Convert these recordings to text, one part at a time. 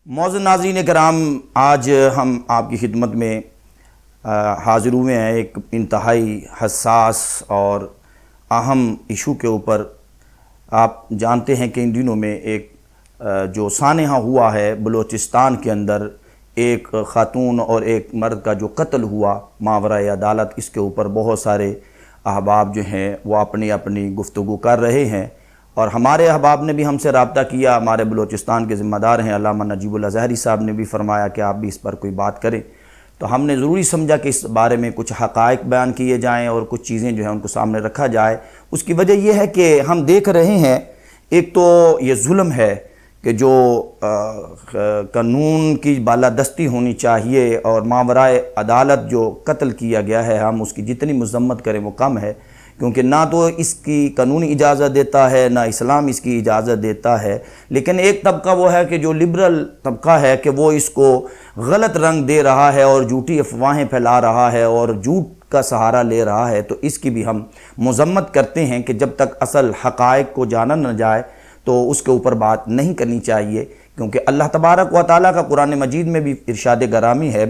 معزز ناظرین کرام، آج ہم آپ کی خدمت میں حاضر ہوئے ہیں ایک انتہائی حساس اور اہم ایشو کے اوپر۔ آپ جانتے ہیں کہ ان دنوں میں ایک جو سانحہ ہوا ہے بلوچستان کے اندر، ایک خاتون اور ایک مرد کا جو قتل ہوا ماورائے عدالت، اس کے اوپر بہت سارے احباب جو ہیں وہ اپنی اپنی گفتگو کر رہے ہیں، اور ہمارے احباب نے بھی ہم سے رابطہ کیا۔ ہمارے بلوچستان کے ذمہ دار ہیں علامہ نجیب اللہ ظاہری صاحب نے بھی فرمایا کہ آپ بھی اس پر کوئی بات کریں، تو ہم نے ضروری سمجھا کہ اس بارے میں کچھ حقائق بیان کیے جائیں اور کچھ چیزیں جو ہیں ان کو سامنے رکھا جائے۔ اس کی وجہ یہ ہے کہ ہم دیکھ رہے ہیں، ایک تو یہ ظلم ہے کہ جو قانون کی بالادستی ہونی چاہیے، اور ماورائے عدالت جو قتل کیا گیا ہے، ہم اس کی جتنی مذمت کریں وہ کم ہے، کیونکہ نہ تو اس کی قانونی اجازت دیتا ہے، نہ اسلام اس کی اجازت دیتا ہے۔ لیکن ایک طبقہ وہ ہے کہ جو لبرل طبقہ ہے کہ وہ اس کو غلط رنگ دے رہا ہے اور جھوٹی افواہیں پھیلا رہا ہے اور جھوٹ کا سہارا لے رہا ہے، تو اس کی بھی ہم مذمت کرتے ہیں کہ جب تک اصل حقائق کو جانا نہ جائے تو اس کے اوپر بات نہیں کرنی چاہیے، کیونکہ اللہ تبارک و تعالیٰ کا قرآن مجید میں بھی ارشاد گرامی ہے،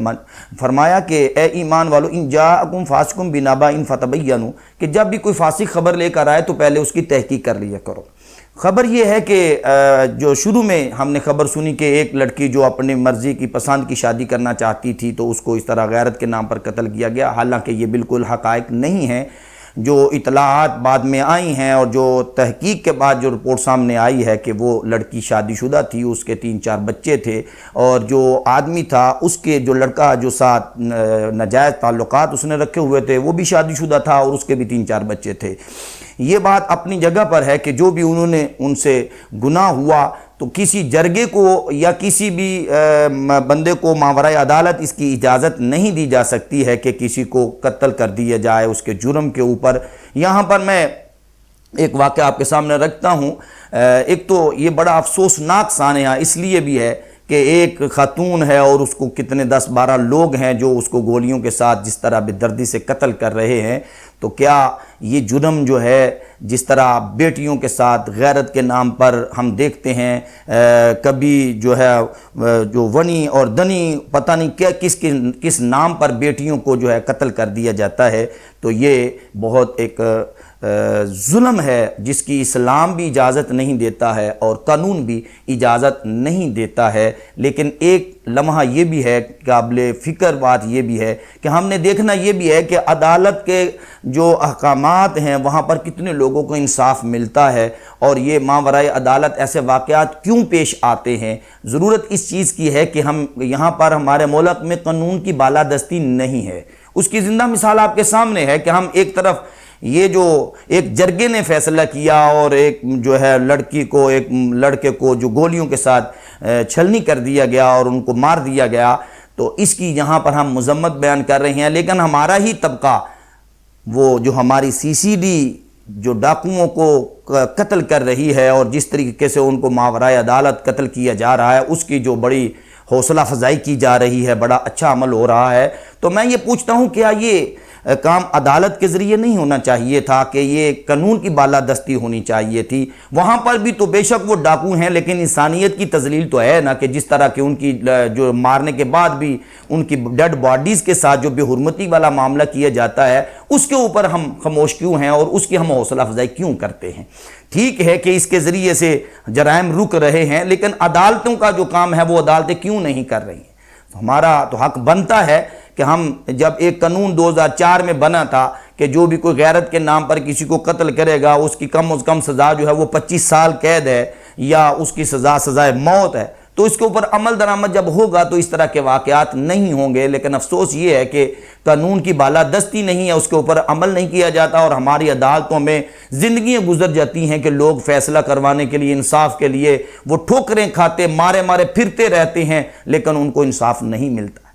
فرمایا کہ اے ایمان والو ان جاءکم فاسق بنبأ فتبینوا، کہ جب بھی کوئی فاسق خبر لے کر آئے تو پہلے اس کی تحقیق کر لیا کرو۔ خبر یہ ہے کہ جو شروع میں ہم نے خبر سنی کہ ایک لڑکی جو اپنی مرضی کی پسند کی شادی کرنا چاہتی تھی تو اس کو اس طرح غیرت کے نام پر قتل کیا گیا، حالانکہ یہ بالکل حقائق نہیں ہیں۔ جو اطلاعات بعد میں آئی ہیں اور جو تحقیق کے بعد جو رپورٹ سامنے آئی ہے کہ وہ لڑکی شادی شدہ تھی، اس کے 3-4 بچے تھے، اور جو آدمی تھا اس کے جو لڑکا جو ساتھ ناجائز تعلقات اس نے رکھے ہوئے تھے وہ بھی شادی شدہ تھا اور اس کے بھی 3-4 بچے تھے۔ یہ بات اپنی جگہ پر ہے کہ جو بھی انہوں نے ان سے گناہ ہوا تو کسی جرگے کو یا کسی بھی بندے کو ماورائے عدالت اس کی اجازت نہیں دی جا سکتی ہے کہ کسی کو قتل کر دیا جائے اس کے جرم کے اوپر۔ یہاں پر میں ایک واقعہ آپ کے سامنے رکھتا ہوں۔ ایک تو یہ بڑا افسوسناک سانحہ اس لیے بھی ہے کہ ایک خاتون ہے اور اس کو کتنے 10-12 لوگ ہیں جو اس کو گولیوں کے ساتھ جس طرح بے دردی سے قتل کر رہے ہیں، تو کیا یہ جرم جو ہے جس طرح بیٹیوں کے ساتھ غیرت کے نام پر ہم دیکھتے ہیں، کبھی جو ہے جو ونی اور دنی پتہ نہیں کیا کس نام پر بیٹیوں کو جو ہے قتل کر دیا جاتا ہے، تو یہ بہت ایک ظلم ہے جس کی اسلام بھی اجازت نہیں دیتا ہے اور قانون بھی اجازت نہیں دیتا ہے۔ لیکن ایک لمحہ یہ بھی ہے، قابل فکر بات یہ بھی ہے کہ ہم نے دیکھنا یہ بھی ہے کہ عدالت کے جو احکامات ہیں وہاں پر کتنے لوگوں کو انصاف ملتا ہے، اور یہ ماورائے عدالت ایسے واقعات کیوں پیش آتے ہیں۔ ضرورت اس چیز کی ہے کہ ہم یہاں پر ہمارے ملک میں قانون کی بالادستی نہیں ہے۔ اس کی زندہ مثال آپ کے سامنے ہے کہ ہم ایک طرف یہ جو ایک جرگے نے فیصلہ کیا اور ایک جو ہے لڑکی کو، ایک لڑکے کو جو گولیوں کے ساتھ چھلنی کر دیا گیا اور ان کو مار دیا گیا، تو اس کی یہاں پر ہم مذمت بیان کر رہے ہیں۔ لیکن ہمارا ہی طبقہ، وہ جو ہماری CCD جو ڈاکوؤں کو قتل کر رہی ہے اور جس طریقے سے ان کو ماورائے عدالت قتل کیا جا رہا ہے، اس کی جو بڑی حوصلہ افزائی کی جا رہی ہے، بڑا اچھا عمل ہو رہا ہے، تو میں یہ پوچھتا ہوں کیا یہ کام عدالت کے ذریعے نہیں ہونا چاہیے تھا کہ یہ قانون کی بالادستی ہونی چاہیے تھی؟ وہاں پر بھی تو بے شک وہ ڈاکو ہیں، لیکن انسانیت کی تذلیل تو ہے نا، کہ جس طرح کہ ان کی جو مارنے کے بعد بھی ان کی ڈیڈ باڈیز کے ساتھ جو بے حرمتی والا معاملہ کیا جاتا ہے، اس کے اوپر ہم خاموش کیوں ہیں اور اس کی ہم حوصلہ افزائی کیوں کرتے ہیں؟ ٹھیک ہے کہ اس کے ذریعے سے جرائم رک رہے ہیں، لیکن عدالتوں کا جو کام ہے وہ عدالتیں کیوں نہیں کر رہی ہیں؟ ہمارا تو حق بنتا ہے کہ ہم، جب ایک قانون 2004 میں بنا تھا کہ جو بھی کوئی غیرت کے نام پر کسی کو قتل کرے گا اس کی کم از کم سزا جو ہے وہ 25 سال قید ہے یا اس کی سزائے موت ہے، تو اس کے اوپر عمل درآمد جب ہوگا تو اس طرح کے واقعات نہیں ہوں گے۔ لیکن افسوس یہ ہے کہ قانون کی بالادستی نہیں ہے، اس کے اوپر عمل نہیں کیا جاتا، اور ہماری عدالتوں میں زندگیاں گزر جاتی ہیں کہ لوگ فیصلہ کروانے کے لیے، انصاف کے لیے وہ ٹھوکریں کھاتے مارے پھرتے رہتے ہیں، لیکن ان کو انصاف نہیں ملتا۔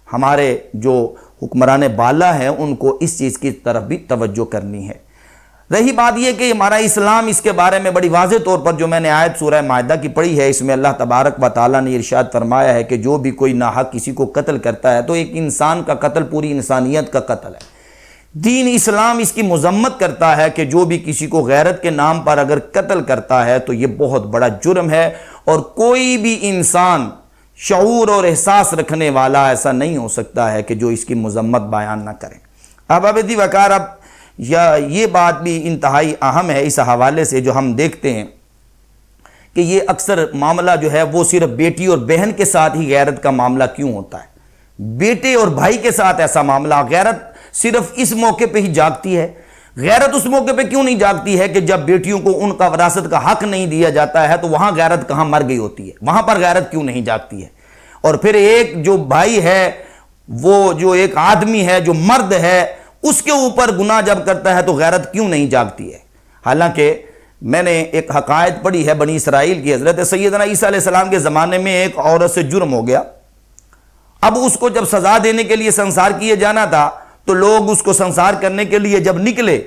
ہمارے جو حکمران بالا ہیں ان کو اس چیز کی طرف بھی توجہ کرنی ہے۔ رہی بات یہ کہ ہمارا اسلام اس کے بارے میں بڑی واضح طور پر جو میں نے آیت سورہ مائدہ کی پڑھی ہے، اس میں اللہ تبارک و تعالیٰ نے ارشاد فرمایا ہے کہ جو بھی کوئی ناحق کسی کو قتل کرتا ہے تو ایک انسان کا قتل پوری انسانیت کا قتل ہے۔ دین اسلام اس کی مذمت کرتا ہے کہ جو بھی کسی کو غیرت کے نام پر اگر قتل کرتا ہے تو یہ بہت بڑا جرم ہے، اور کوئی بھی انسان شعور اور احساس رکھنے والا ایسا نہیں ہو سکتا ہے کہ جو اس کی مذمت بیان نہ کریں۔ اب ابدی وقار، اب یہ بات بھی انتہائی اہم ہے اس حوالے سے، جو ہم دیکھتے ہیں کہ یہ اکثر معاملہ جو ہے وہ صرف بیٹی اور بہن کے ساتھ ہی غیرت کا معاملہ کیوں ہوتا ہے؟ بیٹے اور بھائی کے ساتھ ایسا معاملہ، غیرت صرف اس موقع پہ ہی جاگتی ہے۔ غیرت اس موقع پہ کیوں نہیں جاگتی ہے کہ جب بیٹیوں کو ان کا وراثت کا حق نہیں دیا جاتا ہے، تو وہاں غیرت کہاں مر گئی ہوتی ہے؟ وہاں پر غیرت کیوں نہیں جاگتی ہے؟ اور پھر ایک جو بھائی ہے، وہ جو ایک آدمی ہے، جو مرد ہے، اس کے اوپر گناہ جب کرتا ہے تو غیرت کیوں نہیں جاگتی ہے؟ حالانکہ میں نے ایک حقائق پڑھی ہے بنی اسرائیل کی، حضرت سیدنا عیسیٰ علیہ السلام کے زمانے میں ایک عورت سے جرم ہو گیا۔ اب اس کو جب سزا دینے کے لیے سنسار کیے جانا تھا، تو لوگ اس کو سنسار کرنے کے لیے جب نکلے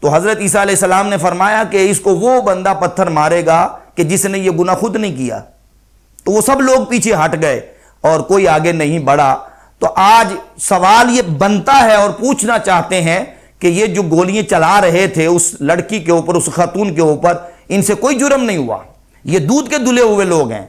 تو حضرت عیسیٰ علیہ السلام نے فرمایا کہ اس کو وہ بندہ پتھر مارے گا کہ جس نے یہ گناہ خود نہیں کیا۔ تو وہ سب لوگ پیچھے ہٹ گئے اور کوئی آگے نہیں بڑھا۔ تو آج سوال یہ بنتا ہے اور پوچھنا چاہتے ہیں کہ یہ جو گولیاں چلا رہے تھے اس لڑکی کے اوپر، اس خاتون کے اوپر، ان سے کوئی جرم نہیں ہوا، یہ دودھ کے دھلے ہوئے لوگ ہیں۔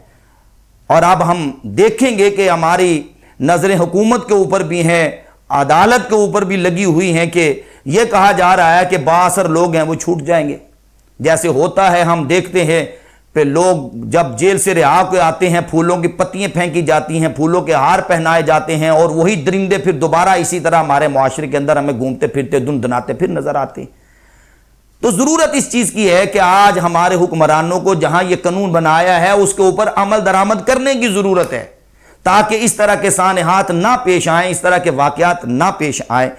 اور اب ہم دیکھیں گے کہ ہماری نظریں حکومت کے اوپر بھی ہیں، عدالت کے اوپر بھی لگی ہوئی ہیں کہ یہ کہا جا رہا ہے کہ بااثر لوگ ہیں وہ چھوٹ جائیں گے۔ جیسے ہوتا ہے، ہم دیکھتے ہیں پہ لوگ جب جیل سے رہا کے آتے ہیں، پھولوں کی پتیاں پھینکی جاتی ہیں، پھولوں کے ہار پہنائے جاتے ہیں، اور وہی درندے پھر دوبارہ اسی طرح ہمارے معاشرے کے اندر ہمیں گھومتے پھرتے دندناتے پھر نظر آتے ہیں۔ تو ضرورت اس چیز کی ہے کہ آج ہمارے حکمرانوں کو جہاں یہ قانون بنایا ہے اس کے اوپر عمل درآمد کرنے کی ضرورت ہے، تاکہ اس طرح کے سانحات نہ پیش آئیں، اس طرح کے واقعات نہ پیش آئیں۔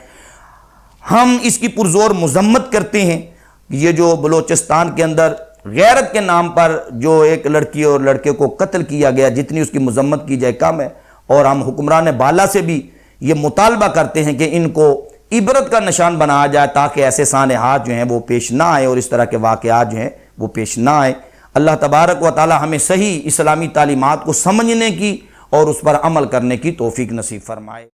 ہم اس کی پرزور مذمت کرتے ہیں۔ یہ جو بلوچستان کے اندر غیرت کے نام پر جو ایک لڑکی اور لڑکے کو قتل کیا گیا، جتنی اس کی مذمت کی جائے کم ہے، اور ہم حکمران بالا سے بھی یہ مطالبہ کرتے ہیں کہ ان کو عبرت کا نشان بنایا جائے، تاکہ ایسے سانحات جو ہیں وہ پیش نہ آئیں اور اس طرح کے واقعات جو ہیں وہ پیش نہ آئیں۔ اللہ تبارک و تعالی ہمیں صحیح اسلامی تعلیمات کو سمجھنے کی اور اس پر عمل کرنے کی توفیق نصیب فرمائے۔